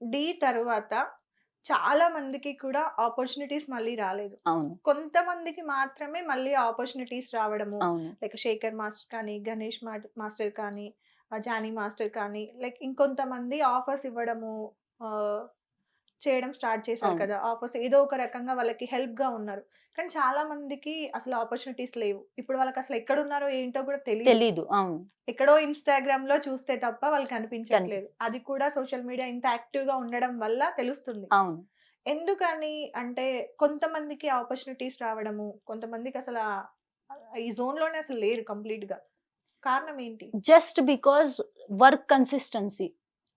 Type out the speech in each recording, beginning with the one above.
ఢీ తరువాత చాలా మందికి కూడా ఆపర్చునిటీస్ మళ్ళీ రాలేదు. అవును. కొంతమందికి మాత్రమే మళ్ళీ ఆపర్చునిటీస్ రావడము. అవును. లైక్ 'శేఖర్ మాస్టర్' కానీ, 'గణేష్ మాస్టర్' కానీ, 'జానీ మాస్టర్' కానీ, లైక్ ఇంకొంతమంది ఆఫర్స్ ఇవ్వడము ఆహ్, చేయడం స్టార్ట్ చేశారు అవును. కదా! ఆఫర్స్ ఏదో ఒక రకంగా వాళ్ళకి హెల్ప్‌గా ఉన్నారు. కానీ చాలా మందికి అసలు ఆపర్చునిటీస్ లేవు. ఇప్పుడు వాళ్ళకసలు ఎక్కడున్నారో ఏంటో కూడా తెలీదు. తెలీదు. అవును. ఎక్కడో ఇన్‌స్టాగ్రామ్‌లో చూస్తే తప్ప వాళ్ళకి కనిపించట్లేదు. కనిపి అది కూడా సోషల్ మీడియా ఇంత యాక్టివ్‌గా ఉండడం వల్ల తెలుస్తుంది. అవును. ఎందుకని అంటే కొంతమందికి ఆపర్చునిటీస్ రావడము, కొంతమందికి ఈ జోన్‌లోనే అసలు లేరు కంప్లీట్‌గా. కారణం ఏంటి? Just because work consistency.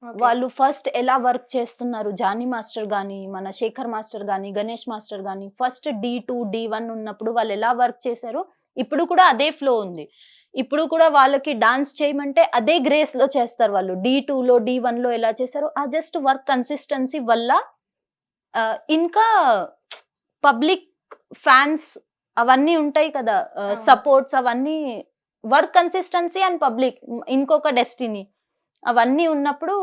Okay. వాళ్ళు ఫస్ట్ ఎలా వర్క్ చేస్తున్నారు, జానీ మాస్టర్ గాని, మన శేఖర్ మాస్టర్ గాని, గణేష్ మాస్టర్ గాని, ఫస్ట్ D2, D1 ఉన్నప్పుడు వాళ్ళు ఎలా వర్క్ చేశారో, ఇప్పుడు కూడా అదే ఫ్లో ఉంది. ఇప్పుడు కూడా వాళ్ళకి డాన్స్ చేయమంటే అదే గ్రేస్‌లో చేస్తారు వాళ్ళు. D2లో, D1లో ఎలా చేశారో, ఆ జస్ట్ వర్క్ కన్సిస్టెన్సీ వల్ల ఇంకా పబ్లిక్ ఫ్యాన్స్ అవన్నీ ఉంటాయి కదా! అవును. సపోర్ట్స్ అవన్నీ వర్క్ కన్సిస్టెన్సీ అండ్ పబ్లిక్ ఇంకొక డెస్టినీ అవన్నీ ఉన్నప్పుడు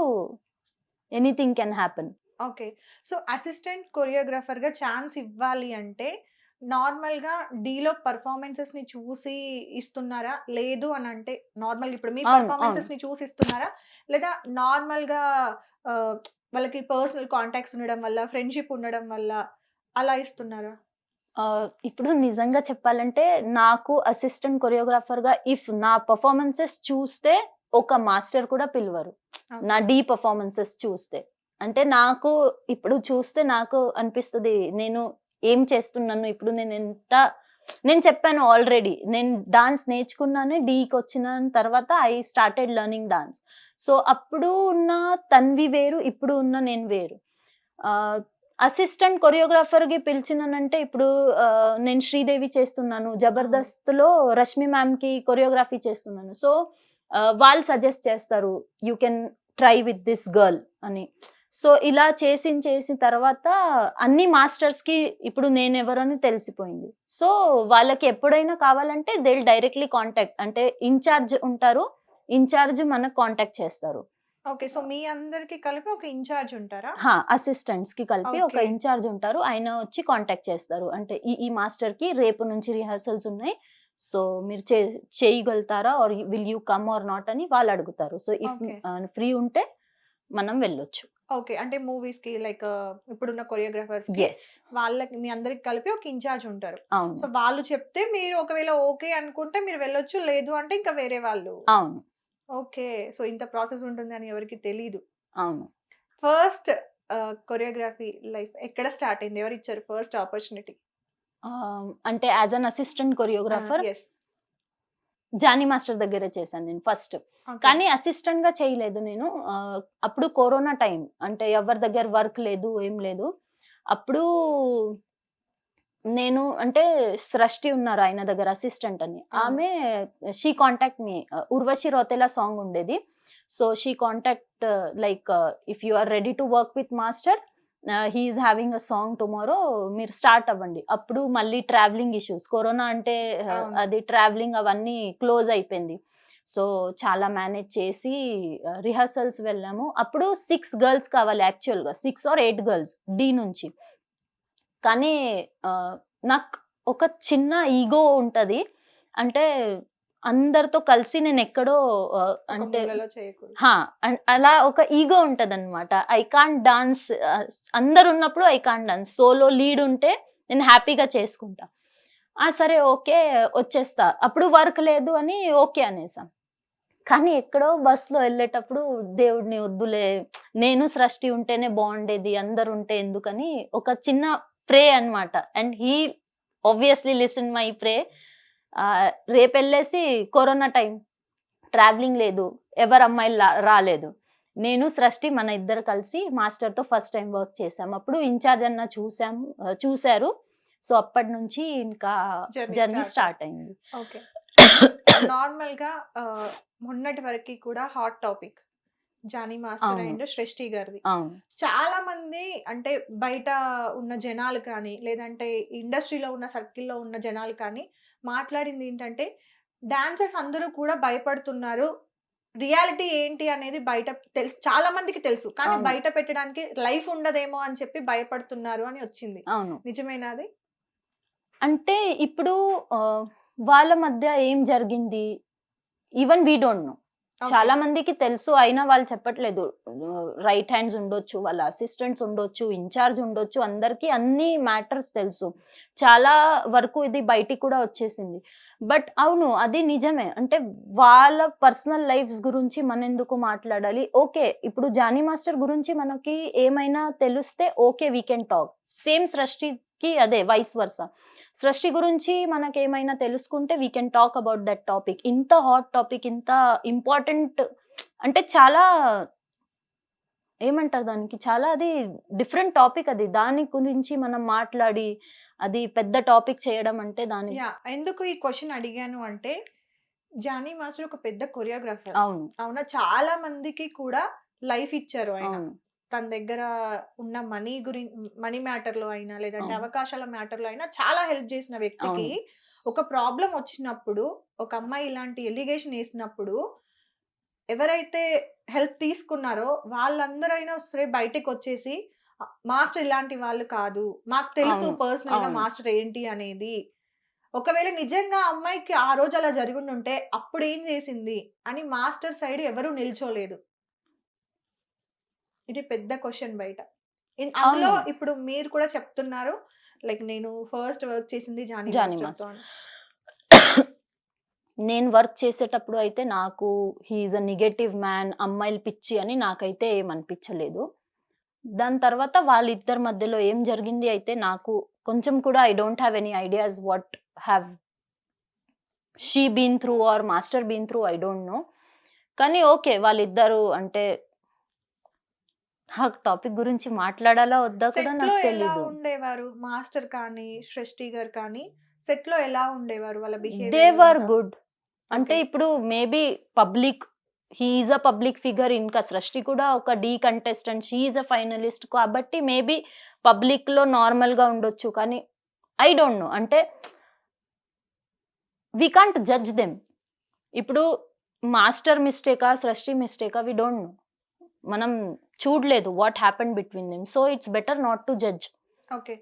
anything can happen. Okay. So, assistant కొరియోగ్రాఫర్‌గా ఛాన్స్ ఇవ్వాలి అంటే, నార్మల్‌గా 'ఢీలో' పెర్ఫార్మన్సెస్‌ని చూసి ఇస్తున్నారా? లేదు అనంటే నార్మల్‌గా ఇప్పుడు మీ అవును. అవును. పెర్ఫార్మన్సెస్‌ని చూసి ఇస్తున్నారా? లేదా నార్మల్‌గా ఆహ్, వాళ్ళకి పర్సనల్ కాంటాక్ట్స్ ఉండడం వల్ల, ఫ్రెండ్‌షిప్ ఉండడం వల్ల అలా ఇస్తున్నారా? ఇప్పుడు నిజంగా చెప్పాలంటే నాకు అసిస్టెంట్ కొరియోగ్రాఫర్‌గా ఇఫ్ నా పెర్ఫార్మన్సెస్ చూస్తే ఒక మాస్టర్ కూడా పిలవరు. నా ఓకే. పెర్ఫార్మన్సెస్ చూస్తే. అంటే నాకు ఇప్పుడు చూస్తే నాకు అనిపిస్తది. నేను ఏం చేస్తున్నాను ఇప్పుడు నేను చెప్పాను ఆల్రెడీ. నేను డాన్స్ నేర్చుకున్నానే డీకొచ్చిన తర్వాత I started learning dance. So, అప్పుడు ఉన్న తన్వి వేరు, ఇప్పుడు ఉన్న నేను వేరు. ఆహ్, అసిస్టెంట్ కొరియోగ్రాఫర్‌కి పిలిచినానంటే ఇప్పుడు నేను 'శ్రీదేవి' చేస్తున్నాను. అవును. 'జబర్దస్త్‌లో' 'రష్మి మ్యామ్‌కి కొరియోగ్రఫీ చేస్తున్నాను. సో, వాళ్ళు సజెస్ట్ చేస్తారు. You can try with this girl అని. సో, ఇలా చేసిన తర్వాత అన్ని మాస్టర్స్‌కి ఇప్పుడు నేనెవరని తెలిసిపోయింది. సో, వాళ్ళకి ఎప్పుడైనా కావాలంటే దే విల్ డైరెక్ట్‌లీ కాంటాక్ట్ అంటే ఇన్‌చార్జ్ ఉంటారు. ఇన్‌చార్జ్ మనకు కాంటాక్ట్ చేస్తారు. ఓకే. సో, మీ అందరికి కలిపి ఒక ఇన్‌చార్జ్ ఉంటారా? అసిస్టెంట్స్‌కి కలిపి ఒక ఓకే. ఇన్‌చార్జ్ ఉంటారు. ఆయన వచ్చి కాంటాక్ట్ చేస్తారు. అంటే ఈ మాస్టర్‌కి రేపు నుంచి రిహార్సల్స్ ఉన్నాయి. సో, మీరు చేయగలుగుతారా? Or will you come or not అని వాళ్ళు అడుగుతారు. So, if okay. ఫ్రీ ఉంటే మనం వెళ్ళొచ్చు. ఓకే. అంటే మూవీస్‌కి లైక్ ఇప్పుడున్న కొరియోగ్రాఫర్స్‌కి యెస్. వాళ్ళకి మీ అందరికి కలిపి ఒక ఇన్‌చార్జ్ ఉంటారు. సో, అవును. వాళ్ళు చెప్తే మీరు ఒకవేళ ఓకే అనుకుంటే మీరు వెళ్ళొచ్చు. లేదు అంటే ఇంకా వేరే వాళ్ళు. అవును. ఓకే. సో, ఇంత ప్రాసెస్ ఉంటుందని ఎవరికీ తెలీదు. అవును. ఫస్ట్ కొరియోగ్రఫీ లైఫ్ ఎక్కడ స్టార్ట్ అయింది? ఎవరిచ్చారు ఫస్ట్ ఆపర్చునిటీ? అంటే as an assistant choreographer yes. Johnny master దగ్గరే చేశాను నేను ఫస్ట్. ఓకే. కానీ అసిస్టెంట్‌గా చేయలేదు నేను. అప్పుడు కరోనా టైమ్. అంటే ఎవరి దగ్గర వర్క్ లేదు, ఏం లేదు. అప్పుడు నేను అంటే సృష్టి ఉన్నారు ఆయన దగ్గర అసిస్టెంట్ అని. అవును. ఆమె she contact me 'Urvashi Rautela' song ఉండేది. So, she contact like if you are ready to work with master he is having a song tomorrow మీరు స్టార్ట్ అవ్వండి. అప్పుడు మళ్ళీ ట్రావెలింగ్ ఇష్యూస్ కరోనా అంటే అవును. అది ట్రావెలింగ్ అవన్నీ క్లోజ్ అయిపోయింది. సో, చాలా మేనేజ్ చేసి రిహార్సల్స్ వెళ్ళాము. అప్పుడు 6 గర్ల్స్ కావాలి యాక్చువల్‌గా. 6 ఆర్ 8 గర్ల్స్ డి నుంచి. కానీ ఆహ్, నాకు ఒక చిన్న ఈగో ఉంటది. అంటే అందరితో కలిసి నేనెక్కడో ఒక అంటే మూలలో చేయకూడదు. హా! అలా ఒక ఈగో ఉంటదనమాట. ఐ కాంట్ డాన్స్ అందరున్నప్పుడు I can't dance. Solo lead ఉంటే నేను హ్యాపీగా చేసుకుంటా. సరే ఓకే. వచ్చేస్తా. అప్పుడు వర్క్ లేదు అని ఓకే అనేసాం. కానీ ఎక్కడో బస్‌లో ఎళ్ళేటప్పుడు దేవుడిని వద్దులే నేను సృష్టి ఉంటేనే బావుండేది. అందరుంటే ఎందుకని ఒక చిన్న ప్రే అన్నమాట. And he obviously listen my pray. రేపెళ్ళేసి కరోనా టైమ్ ట్రావెలింగ్ లేదు. ఎవరు అమ్మాయిలు రాలేదు. నేను సృష్టి మన ఇద్దరు కలిసి మాస్టర్‌తో ఫస్ట్ టైమ్ వర్క్ చేసాం. అప్పుడు ఇన్‌చార్జ్ అన్న చూసారు. సో, అప్పటినుంచి ఇంకా జర్నీ జర్నీ స్టార్ట్ అయింది. స్టార్ట్ అయింది. ఓకే. నార్మల్‌గా మొన్నటి వరకి కూడా హాట్ టాపిక్. జానీ మాస్టర్ అవును. అండ్ సృష్టి గారిది. అవును. చాలా మంది అంటే బయట ఉన్న జనాలు కానీ, లేదంటే ఇండస్ట్రీలో ఉన్న సర్కిల్‌లో ఉన్న జనాలు కానీ మాట్లాడిందేంటంటే, డాన్సర్స్ అందరూ కూడా భయపడుతున్నారు. రియాలిటీ ఏంటి అనేది బయట తెలుసు, చాలా మందికి తెలుసు, కానీ అవును. బయట పెట్టడానికి లైఫ్ ఉండదేమో అని చెప్పి భయపడుతున్నారు అని వచ్చింది. అవును. నిజమేనా అది? అంటే ఇప్పుడు వాళ్ళ మధ్య ఏం జరిగింది even we don't no. Okay. చాలా మందికి తెలుసు అయినా వాళ్ళు చెప్పట్లేదు. రైట్ హ్యాండ్స్ ఉండొచ్చు, వాళ్ళ అసిస్టెంట్స్ ఉండొచ్చు, ఇన్ఛార్జ్ ఉండొచ్చు, అందరికీ అన్ని మ్యాటర్స్ తెలుసు. చాలా వరకు ఇది బయటికి కూడా వచ్చేసింది. బట్ అవును, అది నిజమే. అంటే వాళ్ళ పర్సనల్ లైఫ్స్ గురించి మనం ఎందుకు మాట్లాడాలి? ఓకే, ఇప్పుడు జానీ మాస్టర్ గురించి మనకి ఏమైనా తెలిస్తే okay, we can talk. Same సృష్టికి అదే వైస్ వర్సా. సృష్టి గురించి మనకేమైనా తెలుసుకుంటే we can talk about that topic. ఇంత హాట్ టాపిక్, ఇంత ఇంపార్టెంట్, అంటే చాలా ఏమంటారు దానికి, చాలా అది డిఫరెంట్ టాపిక్. అది దాని గురించి మనం మాట్లాడి అది పెద్ద టాపిక్ చేయడం అంటే దాని ఎందుకు ఈ క్వశ్చన్ అడిగాను అంటే, జానీ మాస్టర్ ఒక పెద్ద కొరియోగ్రాఫర్. అవును. అవునా? చాలా మందికి కూడా లైఫ్ ఇచ్చారు ఆయన. అవును. తన దగ్గర ఉన్న మనీ మ్యాటర్ లో అయినా, లేదంటే అవును. అవకాశాల మ్యాటర్ లో అయినా చాలా హెల్ప్ చేసిన వ్యక్తికి ఒక ప్రాబ్లం వచ్చినప్పుడు, ఒక అమ్మాయి ఇలాంటి ఎలిగేషన్ వేసినప్పుడు ఎవరైతే హెల్ప్ తీసుకున్నారో వాళ్ళందరైనా సరే బయటికి వచ్చేసి, మాస్టర్ ఇలాంటి వాళ్ళు కాదు, మాకు తెలుసు అవును. పర్సనల్ గా అవును. మాస్టర్ ఏంటి అనేది. ఒకవేళ నిజంగా ఆ అమ్మాయికి ఆ రోజు అలా జరుగుండుంటే అప్పుడు ఏం చేసింది అని మాస్టర్ సైడ్ ఎవరూ నిల్చోలేదు. ఇది పెద్ద క్వశ్చన్ బయట. అందులో అవును. ఇప్పుడు మీరు కూడా చెప్తున్నారు, లైక్ నేను ఫస్ట్ వర్క్ చేసింది జానీ జానీ మాస్టర్‌తో అని. నేను వర్క్ చేసేటప్పుడు అయితే నాకు he is a negative man, అమ్మాయిలు పిచ్చి అని నాకైతే ఏమనిపించలేదు. దాని తర్వాత వాళ్ళిద్దరి మధ్యలో ఏం జరిగింది అయితే నాకు కొంచెం కూడా I don't have any ideas what have she been through or master been through, I don't know. కానీ ఓకే, వాళ్ళిద్దరు అంటే నాకు టాపిక్ గురించి మాట్లాడాలా వద్దా కూడా సెట్ లో నాకు ఎలా తెలీదు. ఉండేవారు మాస్టర్ కానీ, సృష్టి గారు కానీ? సెట్ లో ఎలా ఉండేవారు వాళ్ళ దే బిహేవియర్? Very good. అంటే ఓకే. ఇప్పుడు maybe public, he is a public figure. ఇంకా సృష్టి కూడా ఒక the contestant, she is a finalist. కాబట్టి మేబీ పబ్లిక్ లో నార్మల్ గా ఉండొచ్చు, కానీ ఐ డోంట్ నో. అంటే వీ కాంట్ జడ్జ్ దెమ్. ఇప్పుడు మాస్టర్ మిస్టేకా, సృష్టి మిస్టేకా, వీ డోంట్ నో. మనం చూడలేదు what happen between them. So it's better not to judge. Okay.